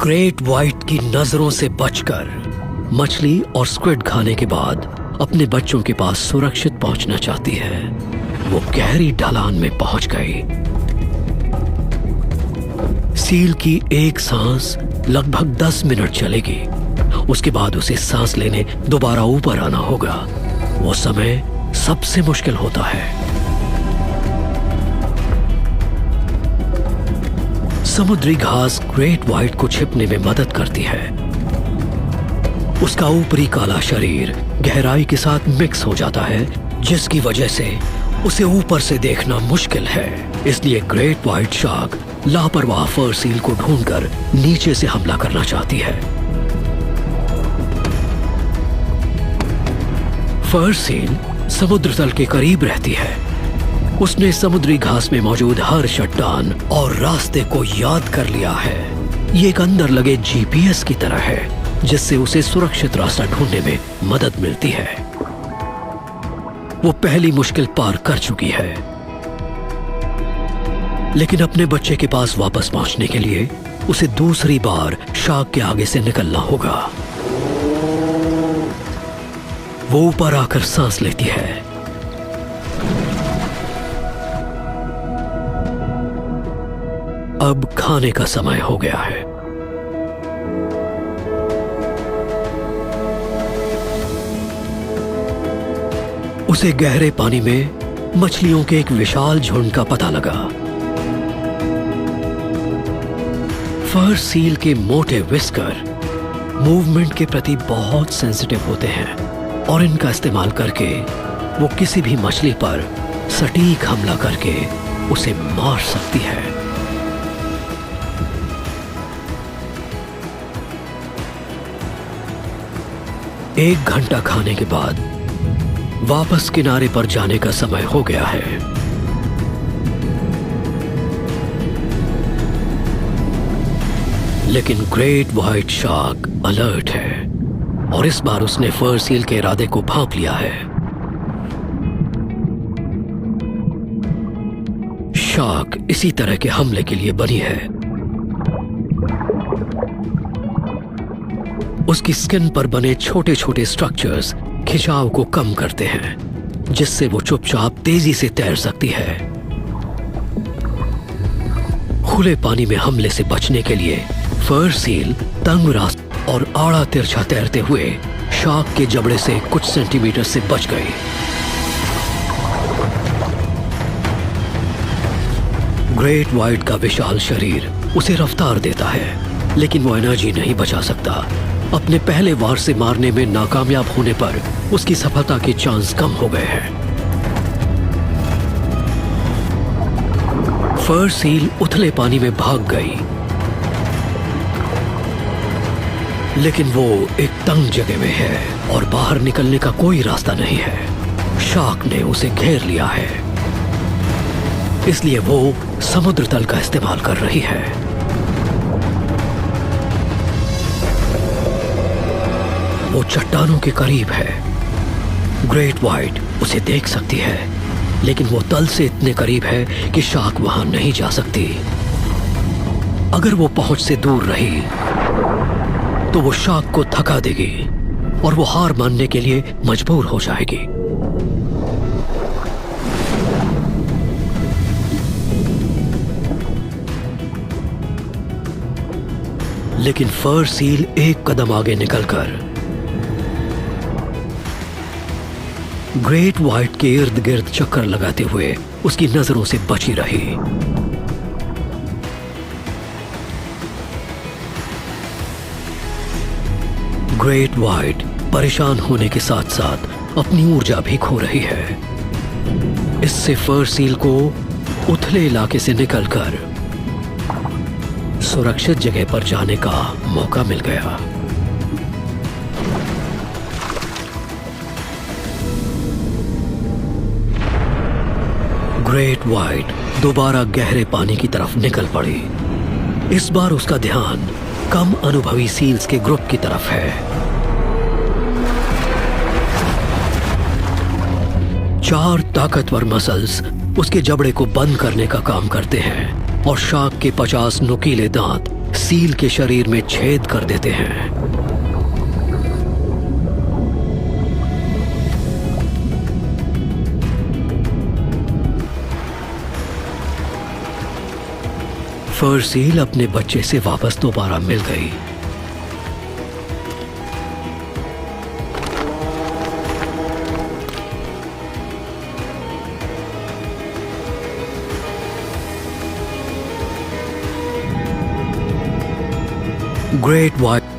Great white की नजरों से बचकर मछली और स्क्विड खाने के बाद अपने बच्चों के पास सुरक्षित पहुंचना चाहती है। वो गहरी ढलान में पहुंच गई। सील की एक सांस लगभग 10 मिनट चलेगी। उसके बाद उसे सांस लेने दोबारा ऊपर आना होगा। वो समय सबसे मुश्किल होता है। समुद्री घास ग्रेट व्हाइट को छिपने में मदद करती है। उसका ऊपरी काला शरीर गहराई के साथ मिक्स हो जाता है, जिसकी वजह से उसे ऊपर से देखना मुश्किल है। इसलिए ग्रेट व्हाइट शार्क लापरवाह फर सील को ढूंढकर नीचे से हमला करना चाहती है। फर सील समुद्र तल के करीब रहती है। उसने समुद्री घास में मौजूद हर चट्टान और रास्ते को याद कर लिया है। ये एक अंदर लगे जीपीएस की तरह है, जिससे उसे सुरक्षित रास्ता ढूंढने में मदद मिलती है। वो पहली मुश्किल पार कर चुकी है, लेकिन अपने बच्चे के पास वापस पहुंचने के लिए उसे दूसरी बार शार्क के आगे से निकलना होगा। वो ऊपर आकर सांस लेती है। अब खाने का समय हो गया है। उसे गहरे पानी में मछलियों के एक विशाल झुंड का पता लगा। फर सील के मोटे विस्कर मूवमेंट के प्रति बहुत सेंसिटिव होते हैं और इनका इस्तेमाल करके वो किसी भी मछली पर सटीक हमला करके उसे मार सकती है। एक घंटा खाने के बाद वापस किनारे पर जाने का समय हो गया है। लेकिन ग्रेट व्हाइट शार्क अलर्ट है और इस बार उसने फर सील के इरादे को भांप लिया है। शार्क इसी तरह के हमले के लिए बनी है। उसकी स्किन पर बने छोटे छोटे स्ट्रक्चर्स खिंचाव को कम करते हैं, जिससे वो चुपचाप तेजी से तैर सकती है। खुले पानी में हमले से बचने के लिए फर सील तंग रास्ते और आड़ा तिरछा तैरते हुए शार्क के जबड़े से कुछ सेंटीमीटर से बच गई। ग्रेट व्हाइट का विशाल शरीर उसे रफ्तार देता है, लेकिन वो एनर्जी नहीं बचा सकता। अपने पहले वार से मारने में नाकामयाब होने पर उसकी सफलता के चांस कम हो गए हैं। फर सील उथले पानी में भाग गई, लेकिन वो एक तंग जगह में है और बाहर निकलने का कोई रास्ता नहीं है। शार्क ने उसे घेर लिया है, इसलिए वो समुद्र तल का इस्तेमाल कर रही है। वो चट्टानों के करीब है। ग्रेट व्हाइट उसे देख सकती है, लेकिन वो तल से इतने करीब है कि शार्क वहां नहीं जा सकती। अगर वो पहुंच से दूर रही तो वो शार्क को थका देगी और वो हार मानने के लिए मजबूर हो जाएगी। लेकिन फर सील एक कदम आगे निकलकर ग्रेट व्हाइट के इर्द गिर्द चक्कर लगाते हुए उसकी नजरों से बची रही। ग्रेट व्हाइट परेशान होने के साथ साथ अपनी ऊर्जा भी खो रही है। इससे फर सील को उथले इलाके से निकलकर सुरक्षित जगह पर जाने का मौका मिल गया। ग्रेट व्हाइट दोबारा गहरे पानी की तरफ निकल पड़ी। इस बार उसका ध्यान कम अनुभवी सील्स के ग्रुप की तरफ है। 4 ताकतवर मसल्स उसके जबड़े को बंद करने का काम करते हैं और शार्क के 50 नुकीले दांत सील के शरीर में छेद कर देते हैं। फर सील अपने बच्चे से वापस दोबारा मिल गई। Great white